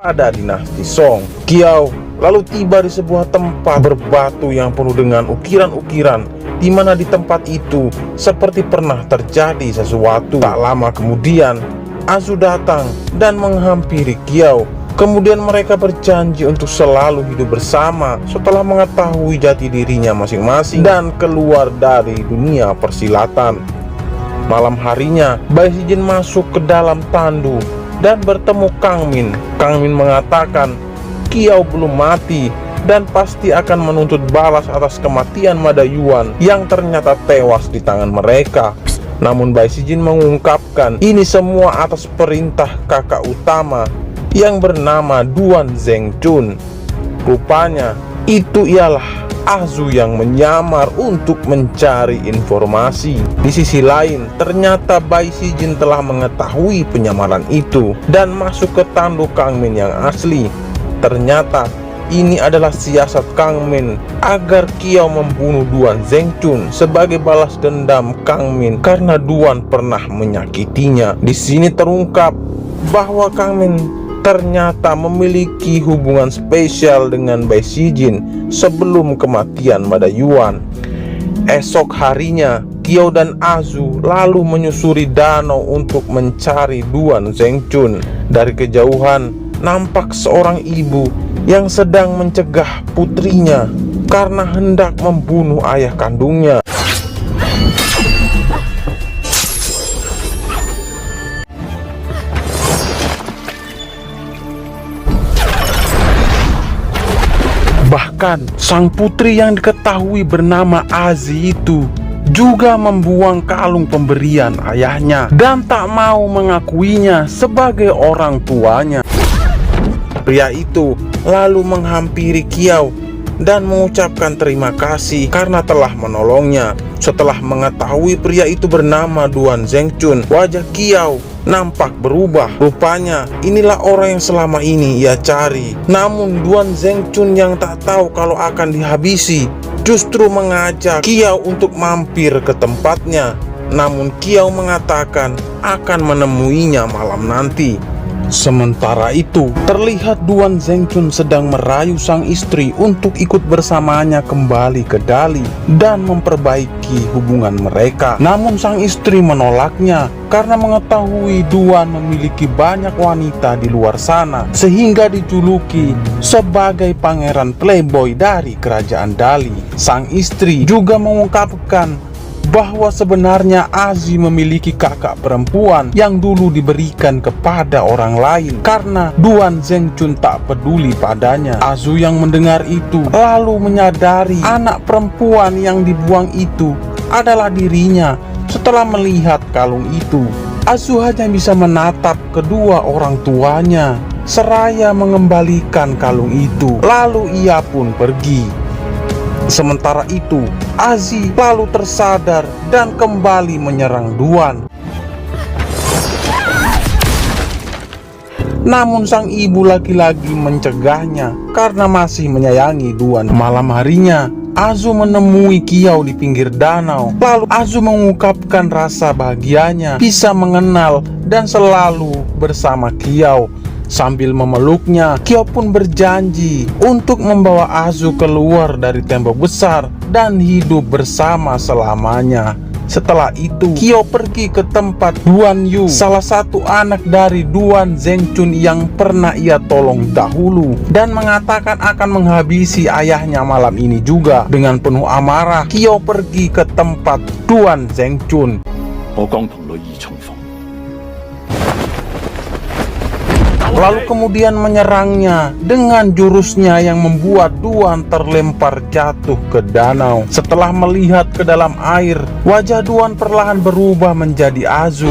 pada dinasti Song. Kiao lalu tiba di sebuah tempat berbatu yang penuh dengan ukiran-ukiran, di mana di tempat itu seperti pernah terjadi sesuatu. Tak lama kemudian Azu datang dan menghampiri Kiao. Kemudian mereka berjanji untuk selalu hidup bersama setelah mengetahui jati dirinya masing-masing dan keluar dari dunia persilatan. Malam harinya, Bai Sijin masuk ke dalam tandu dan bertemu Kang Min. Kang Min mengatakan Kiao belum mati dan pasti akan menuntut balas atas kematian Madayuan yang ternyata tewas di tangan mereka. Namun Bai Sijin mengungkapkan ini semua atas perintah kakak utama yang bernama Duan Zhengchun. Rupanya itu ialah Azu yang menyamar untuk mencari informasi. Di sisi lain, ternyata Bai Sijin telah mengetahui penyamaran itu dan masuk ke tandu Kang Min yang asli. Ternyata ini adalah siasat Kang Min agar Kiao membunuh Duan Zhengchun sebagai balas dendam Kang Min karena Duan pernah menyakitinya. Di sini terungkap bahwa Kang Min ternyata memiliki hubungan spesial dengan Bai Sijin sebelum kematian Madayuan. Esok harinya, Kiao dan Azu lalu menyusuri danau untuk mencari Duan Zhengchun. Dari kejauhan, nampak seorang ibu yang sedang mencegah putrinya karena hendak membunuh ayah kandungnya. Bahkan sang putri yang diketahui bernama Azi itu juga membuang kalung pemberian ayahnya dan tak mau mengakuinya sebagai orang tuanya. Pria itu lalu menghampiri Kiao dan mengucapkan terima kasih karena telah menolongnya. Setelah mengetahui pria itu bernama Duan Zhengchun, wajah Kiao nampak berubah. Rupanya inilah orang yang selama ini ia cari. Namun Duan Zhengchun yang tak tahu kalau akan dihabisi justru mengajak Kiao untuk mampir ke tempatnya. Namun Kiao mengatakan akan menemuinya malam nanti. Sementara itu, terlihat Duan Zhengchun sedang merayu sang istri untuk ikut bersamanya kembali ke Dali dan memperbaiki hubungan mereka. Namun sang istri menolaknya karena mengetahui Duan memiliki banyak wanita di luar sana, sehingga dijuluki sebagai pangeran playboy dari kerajaan Dali. Sang istri juga mengungkapkan bahwa sebenarnya Azi memiliki kakak perempuan yang dulu diberikan kepada orang lain karena Duan Zhengchun tak peduli padanya. Azu yang mendengar itu lalu menyadari anak perempuan yang dibuang itu adalah dirinya. Setelah melihat kalung itu, Azu hanya bisa menatap kedua orang tuanya seraya mengembalikan kalung itu. Lalu ia pun pergi. Sementara itu, Azi lalu tersadar dan kembali menyerang Duan. Namun sang ibu lagi-lagi mencegahnya karena masih menyayangi Duan. Malam harinya, Azu menemui Kiao di pinggir danau. Lalu Azu mengungkapkan rasa bahagianya bisa mengenal dan selalu bersama Kiao. Sambil memeluknya, Kiao pun berjanji untuk membawa Azu keluar dari tembok besar dan hidup bersama selamanya. Setelah itu, Kiao pergi ke tempat Duan Yu, salah satu anak dari Duan Zhengchun yang pernah ia tolong dahulu, dan mengatakan akan menghabisi ayahnya malam ini juga. Dengan penuh amarah, Kiao pergi ke tempat Duan Zhengchun. Lalu kemudian menyerangnya dengan jurusnya yang membuat Duan terlempar jatuh ke danau. Setelah melihat ke dalam air, wajah Duan perlahan berubah menjadi Azu.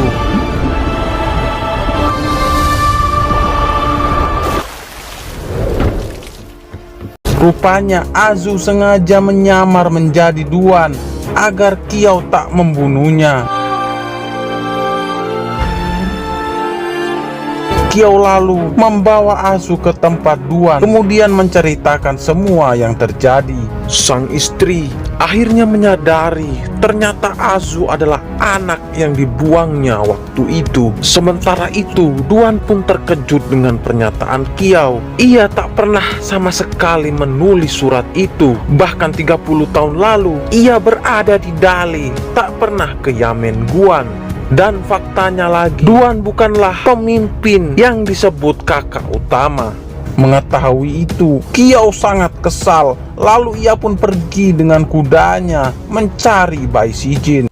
Rupanya Azu sengaja menyamar menjadi Duan agar Kiao tak membunuhnya. Kiao lalu membawa Azu ke tempat Duan, kemudian menceritakan semua yang terjadi. Sang istri akhirnya menyadari ternyata Azu adalah anak yang dibuangnya waktu itu. Sementara itu, Duan pun terkejut dengan pernyataan Kiau. Ia tak pernah sama sekali menulis surat itu. Bahkan 30 tahun lalu, ia berada di Dali, tak pernah ke Yamen Guan. Dan faktanya lagi, Duan bukanlah pemimpin yang disebut kakak utama. Mengetahui itu, Kiau sangat kesal. Lalu ia pun pergi dengan kudanya mencari Bai Sijin.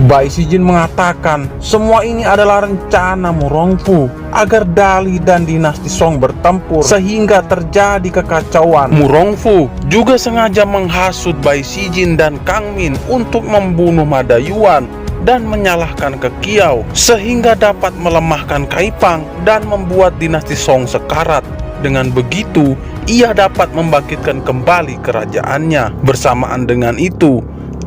Bai Sijin mengatakan semua ini adalah rencana Murongfu agar Dali dan dinasti Song bertempur sehingga terjadi kekacauan. Murongfu juga sengaja menghasut Bai Sijin dan Kang Min untuk membunuh Madayuan dan menyalahkan ke Kiau sehingga dapat melemahkan Kaipang dan membuat dinasti Song sekarat. Dengan begitu, ia dapat membangkitkan kembali kerajaannya. Bersamaan dengan itu,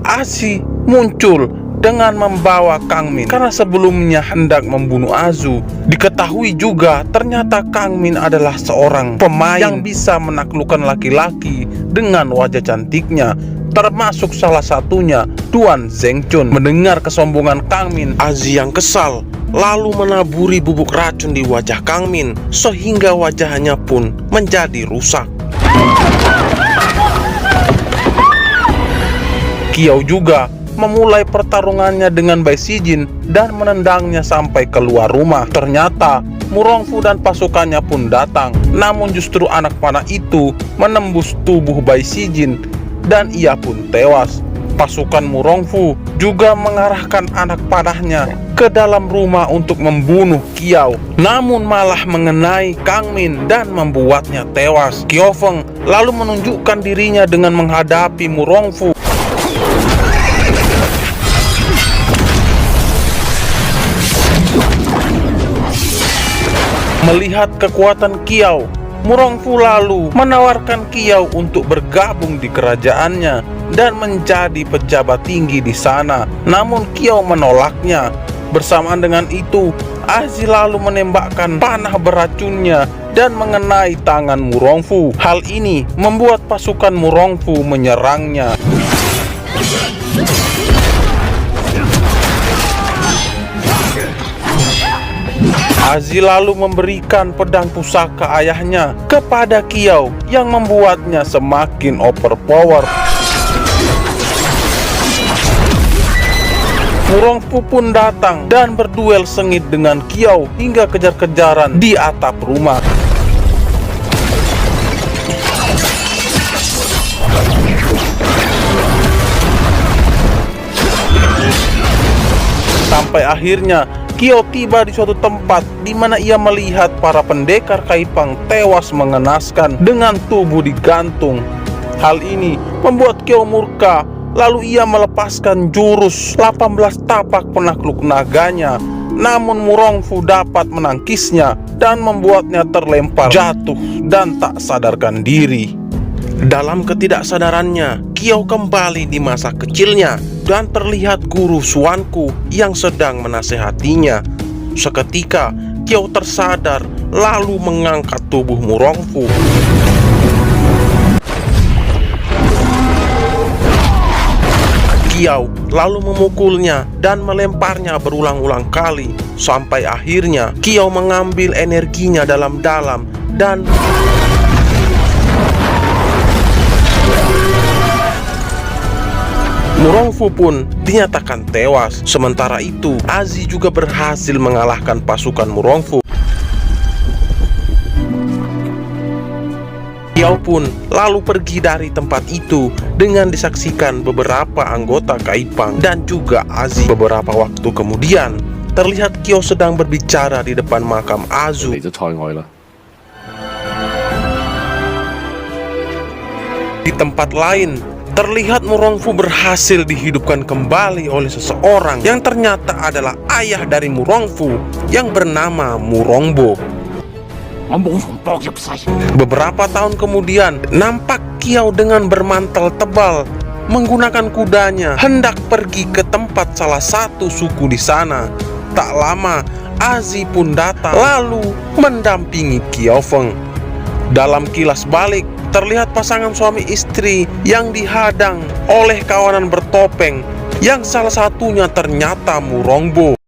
Asi muncul dengan membawa Kang Min karena sebelumnya hendak membunuh Azu. Diketahui juga ternyata Kang Min adalah seorang pemain yang bisa menaklukkan laki-laki dengan wajah cantiknya, termasuk salah satunya Duan Zhengchun. Mendengar kesombongan Kang Min, Azi yang kesal lalu menaburi bubuk racun di wajah Kang Min sehingga wajahnya pun menjadi rusak. Kiau juga memulai pertarungannya dengan Bai Sijin dan menendangnya sampai keluar rumah. Ternyata Murongfu dan pasukannya pun datang, namun justru anak panah itu menembus tubuh Bai Sijin dan ia pun tewas. Pasukan Murongfu juga mengarahkan anak panahnya ke dalam rumah untuk membunuh Kiau, namun malah mengenai Kang Min dan membuatnya tewas. Kiau Feng lalu menunjukkan dirinya dengan menghadapi Murongfu. Melihat kekuatan Kiau, Murongfu lalu menawarkan Kiau untuk bergabung di kerajaannya dan menjadi pejabat tinggi di sana. Namun Kiau menolaknya. Bersamaan dengan itu, Azi lalu menembakkan panah beracunnya dan mengenai tangan Murongfu. Hal ini membuat pasukan Murongfu menyerangnya. Azi lalu memberikan pedang pusaka ayahnya kepada Kiau yang membuatnya semakin overpower. Murongfu pun datang dan berduel sengit dengan Kiau hingga kejar-kejaran di atap rumah. Sampai akhirnya Kiau tiba di suatu tempat di mana ia melihat para pendekar Kaipang tewas mengenaskan dengan tubuh digantung. Hal ini membuat Kiau murka, lalu ia melepaskan jurus 18 tapak penakluk naganya. Namun Murongfu dapat menangkisnya dan membuatnya terlempar jatuh dan tak sadarkan diri. Dalam ketidaksadarannya, Kiau kembali di masa kecilnya dan terlihat guru Suanku yang sedang menasehatinya. Seketika, Kiau tersadar lalu mengangkat tubuh Murongfu. Kiau lalu memukulnya dan melemparnya berulang-ulang kali sampai akhirnya Kiau mengambil energinya dalam-dalam dan Murongfu pun dinyatakan tewas. Sementara itu, Azi juga berhasil mengalahkan pasukan Murongfu. Kiau pun lalu pergi dari tempat itu dengan disaksikan beberapa anggota Kaipang dan juga Azi. Beberapa waktu kemudian, terlihat Kiau sedang berbicara di depan makam Azu. Di tempat lain, terlihat Murongfu berhasil dihidupkan kembali oleh seseorang yang ternyata adalah ayah dari Murongfu yang bernama Murongbo. Beberapa tahun kemudian, nampak Kiau dengan bermantel tebal menggunakan kudanya hendak pergi ke tempat salah satu suku di sana. tak lama Azi pun datang lalu mendampingi Qiao Feng. Dalam kilas balik terlihat pasangan suami istri yang dihadang oleh kawanan bertopeng yang salah satunya ternyata Mu Rongbo.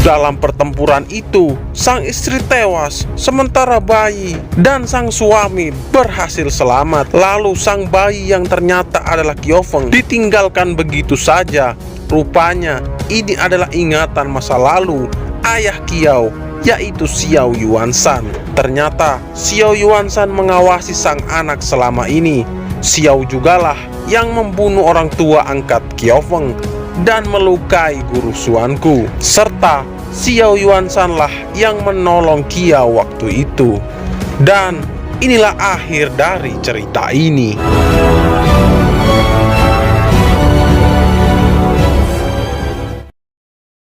Dalam pertempuran itu, sang istri tewas, sementara bayi dan sang suami berhasil selamat. Lalu sang bayi yang ternyata adalah Qiao Feng ditinggalkan begitu saja. Rupanya ini adalah ingatan masa lalu ayah Qiao, yaitu Xiao Yuanshan. Ternyata Xiao Yuanshan mengawasi sang anak selama ini. Xiao jugalah yang membunuh orang tua angkat Qiao Feng dan melukai guru Xuanku, serta Xiao Yuanshan lah yang menolong Qiao waktu itu. Dan inilah akhir dari cerita ini.